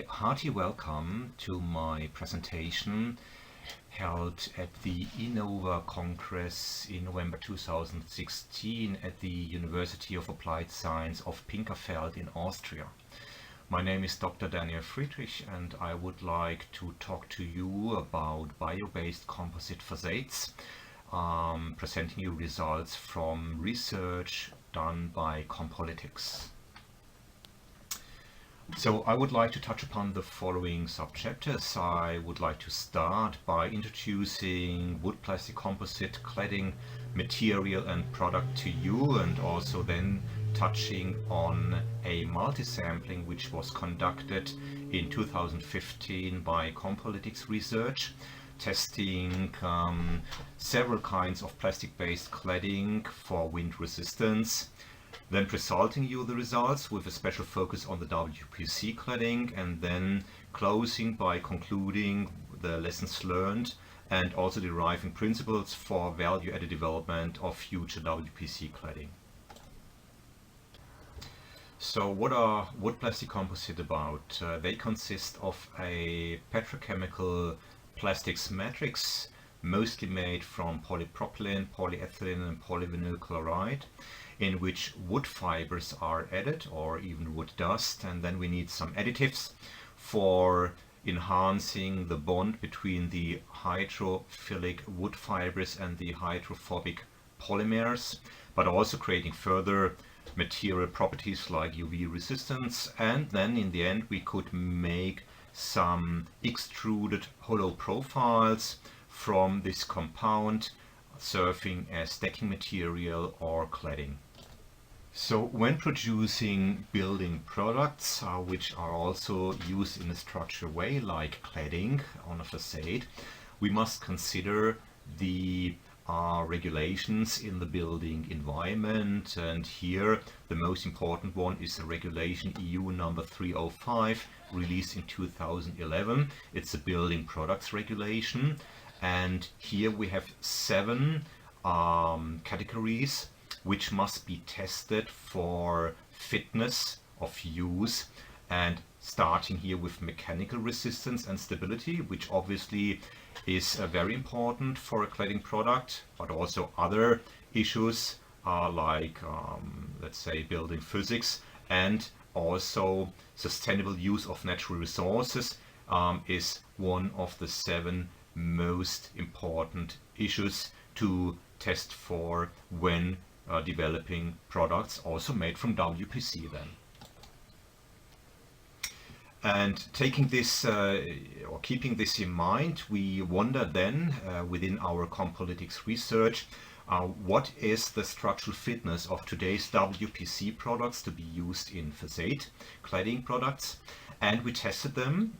hearty welcome to my presentation held at the Innova Congress in November 2016 at the University of Applied Science of Pinkafeld in Austria. My name is Dr. Daniel Friedrich and I would like to talk to you about bio-based composite facades, presenting you results from research done by Compolytics. So I would like to touch upon the following subchapters. I would like to start by introducing wood plastic composite cladding material and product to you, and also then touching on a multi-sampling which was conducted in 2015 by Compolytics research, testing several kinds of plastic-based cladding for wind resistance. Then presenting you the results with a special focus on the WPC cladding, and then closing by concluding the lessons learned and also deriving principles for value-added development of future WPC cladding. So what are wood plastic composite about? They consist of a petrochemical plastics matrix, mostly made from polypropylene, polyethylene and polyvinyl chloride, in which wood fibers are added, or even wood dust, and then we need some additives for enhancing the bond between the hydrophilic wood fibers and the hydrophobic polymers, but also creating further material properties like UV resistance. And then in the end we could make some extruded hollow profiles from this compound, serving as decking material or cladding. So when producing building products, which are also used in a structured way like cladding on a facade, we must consider the regulations in the building environment, and here the most important one is the regulation EU number 305, released in 2011. It's a building products regulation, and here we have 7 categories which must be tested for fitness of use, and starting here with mechanical resistance and stability, which obviously is very important for a cladding product, but also other issues like let's say building physics, and also sustainable use of natural resources is one of the 7 most important issues to test for when developing products also made from WPC then. And taking this or keeping this in mind, we wonder then within our Compolytics research, what is the structural fitness of today's WPC products to be used in facade cladding products, and we tested them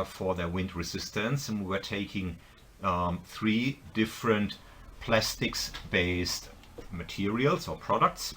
for their wind resistance, and we were taking 3 different plastics based materials or products,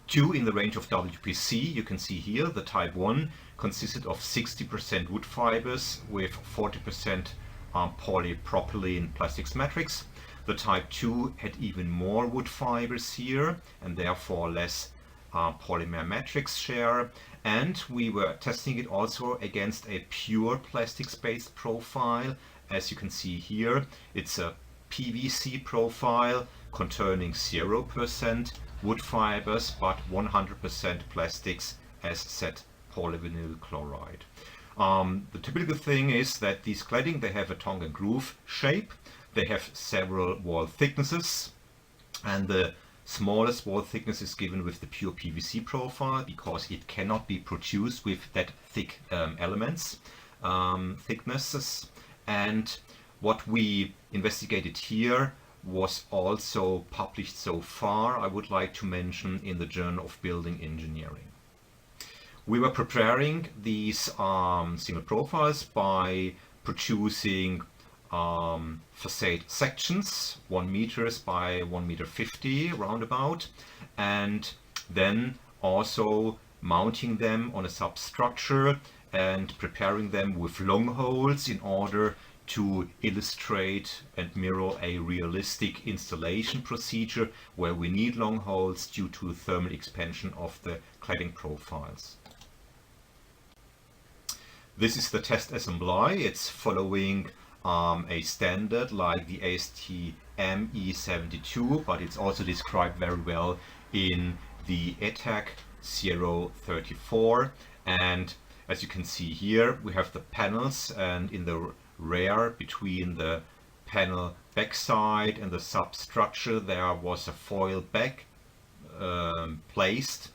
2 in the range of WPC. You can see here the type 1 consisted of 60% wood fibers with 40% polypropylene plastics matrix. The type 2 had even more wood fibers here and therefore less polymer matrix share, and we were testing it also against a pure plastics based profile. As you can see here, it's a PVC profile containing 0% wood fibers but 100% plastics, as said, polyvinyl chloride. The typical thing is that these cladding, they have a tongue and groove shape, they have several wall thicknesses, and the smallest wall thickness is given with the pure PVC profile because it cannot be produced with that thick thicknesses. And what we investigated here was also published so far, I would like to mention, in the Journal of Building Engineering. We were preparing these single profiles by producing facade sections 1 meters by 1 meter 50 roundabout, and then also mounting them on a substructure and preparing them with long holes in order to illustrate and mirror a realistic installation procedure where we need long holes due to thermal expansion of the cladding profiles. This is the test assembly. It's following a standard like the ASTM E72, but it's also described very well in the ETAC 034. And as you can see here, we have the panels, and in the rear between the panel backside and the substructure there was a foil bag placed,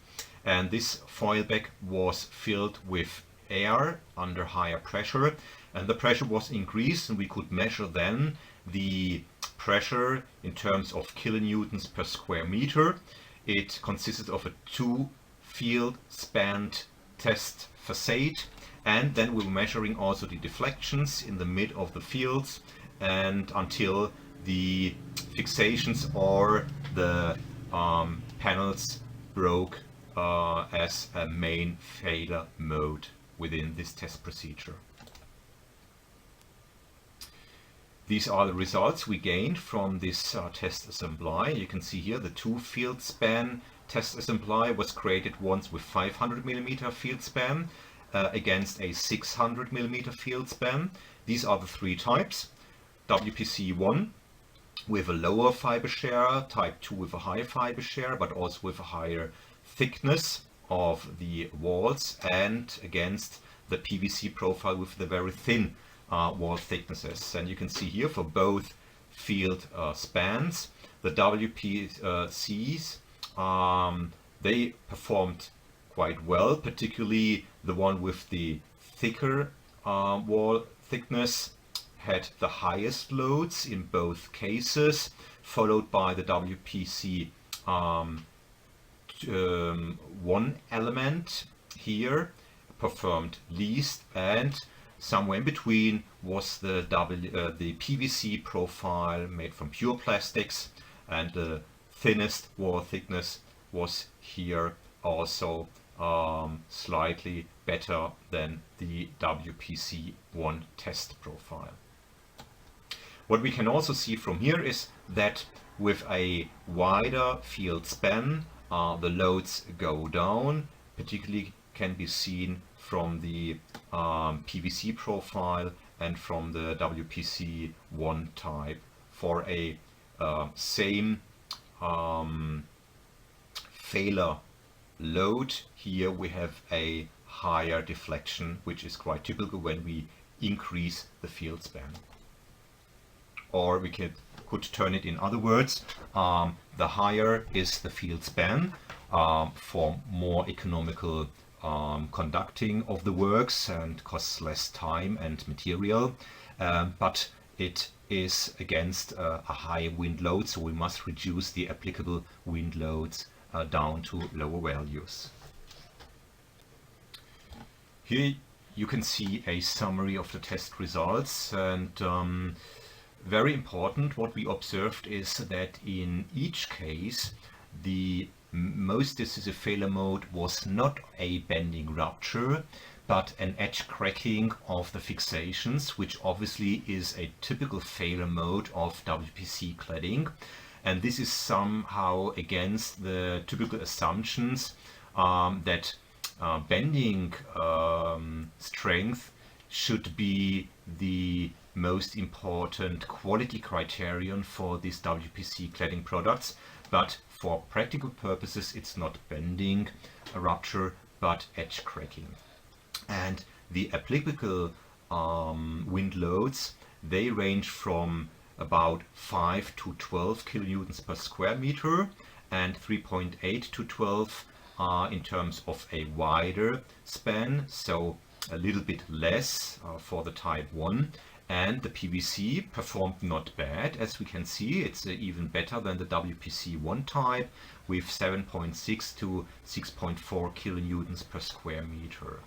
and this foil bag was filled with air under higher pressure, and the pressure was increased, and we could measure then the pressure in terms of kilonewtons per square meter. It consisted of a 2-field spanned test facade, and then we were measuring also the deflections in the mid of the fields and until the fixations or the panels broke as a main failure mode within this test procedure. These are the results we gained from this test assembly. You can see here the 2-field span test assembly was created once with 500 mm field span against a 600 mm field span. These are the 3 types: WPC1 with a lower fiber share, type 2 with a higher fiber share, but also with a higher thickness of the walls, and against the PVC profile with the very thin wall thicknesses. And you can see here for both field spans, the WPCs, they performed quite well, particularly the one with the thicker wall thickness had the highest loads in both cases, followed by the WPC 1 element here performed least, and somewhere in between was the PVC profile made from pure plastics, and the thinnest wall thickness was here also slightly better than the WPC1 test profile. What we can also see from here is that with a wider field span, the loads go down. Particularly can be seen from the PVC profile and from the WPC1 type. For a same failure load, here we have a higher deflection, which is quite typical when we increase the field span. Or we could turn it in other words, the higher is the field span for more economical conducting of the works and costs less time and material, but it is against a high wind load, so we must reduce the applicable wind loads down to lower values. Here you can see a summary of the test results, and very important, what we observed is that in each case the most decisive failure mode was not a bending rupture but an edge cracking of the fixations, which obviously is a typical failure mode of WPC cladding, and this is somehow against the typical assumptions that bending strength should be the most important quality criterion for these WPC cladding products, but for practical purposes it's not bending a rupture but edge cracking. And the applicable wind loads, they range from about 5 to 12 kilonewtons per square meter and 3.8 to 12 in terms of a wider span, so a little bit less for the type 1. And the PVC performed not bad, as we can see. It's even better than the WPC1 type with 7.6 to 6.4 kilonewtons per square meter.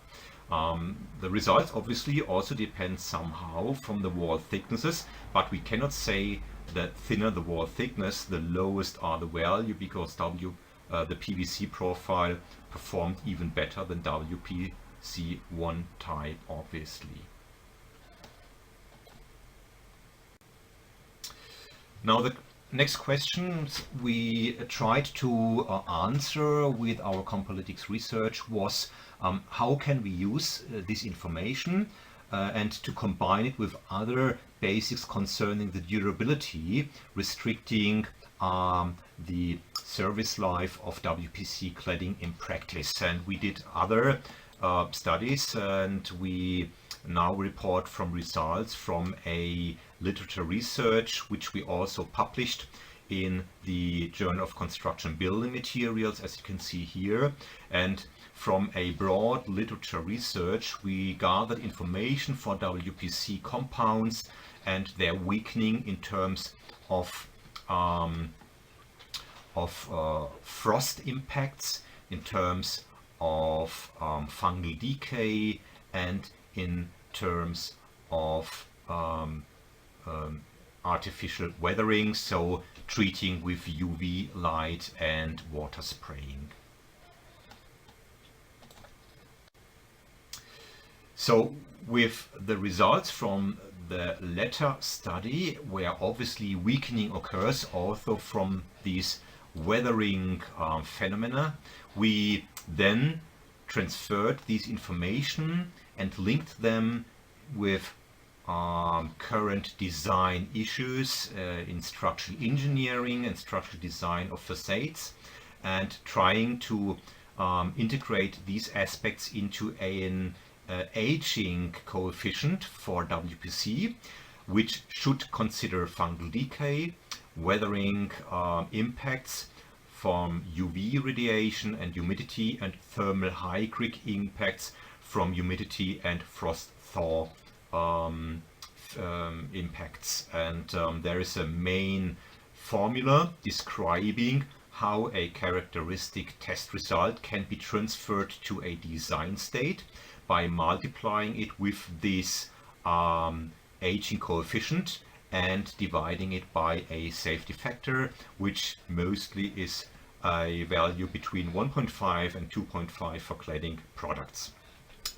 The results obviously also depend somehow from the wall thicknesses, but we cannot say that thinner the wall thickness, the lowest are the value, because the PVC profile performed even better than WPC1 type, obviously. Now the next questions we tried to answer with our Compolytics research was how can we use this information and to combine it with other basics concerning the durability, restricting the service life of WPC cladding in practice. And we did other studies, and we now report from results from a literature research which we also published in the Journal of Construction Building Materials, as you can see here. And from a broad literature research we gathered information for WPC compounds and their weakening in terms of frost impacts, in terms of fungal decay, and in terms of artificial weathering, so treating with UV light and water spraying. So with the results from the latter study, where obviously weakening occurs also from these weathering phenomena, we then transferred these information and linked them with current design issues in structural engineering and structural design of facades, and trying to integrate these aspects into an aging coefficient for WPC, which should consider fungal decay, weathering impacts from UV radiation and humidity, and thermal hygrich impacts from humidity and frost thaw impacts. And there is a main formula describing how a characteristic test result can be transferred to a design state by multiplying it with this aging coefficient and dividing it by a safety factor, which mostly is a value between 1.5 and 2.5 for cladding products.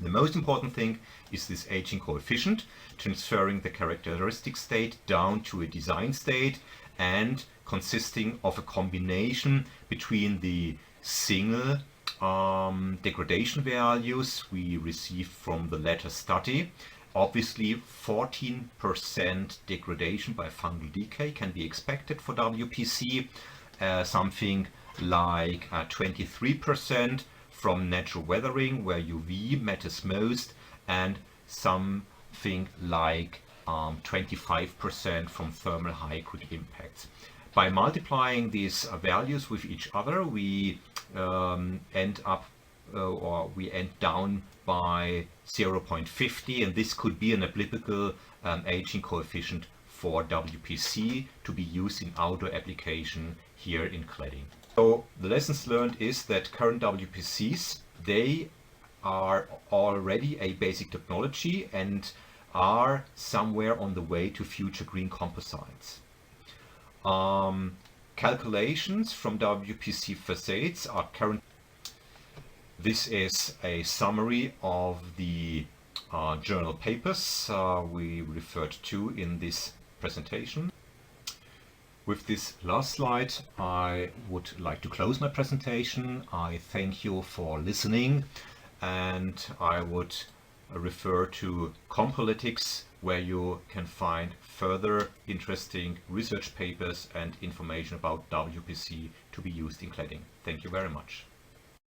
The most important thing is this aging coefficient, transferring the characteristic state down to a design state, and consisting of a combination between the single degradation values we received from the latter study. Obviously 14% degradation by fungal decay can be expected for WPC, something like 23% from natural weathering, where UV matters most, and something like 25% from thermal hygrich impacts. By multiplying these values with each other, we end down by 0.50, and this could be an applicable aging coefficient for WPC to be used in outdoor application here in cladding. So the lessons learned is that current WPCs, they are already a basic technology and are somewhere on the way to future green composites. Calculations from WPC facades are current. This is a summary of the journal papers we referred to in this presentation. With this last slide, I would like to close my presentation. I thank you for listening, and I would refer to Compolytics, where you can find further interesting research papers and information about WPC to be used in cladding. Thank you very much.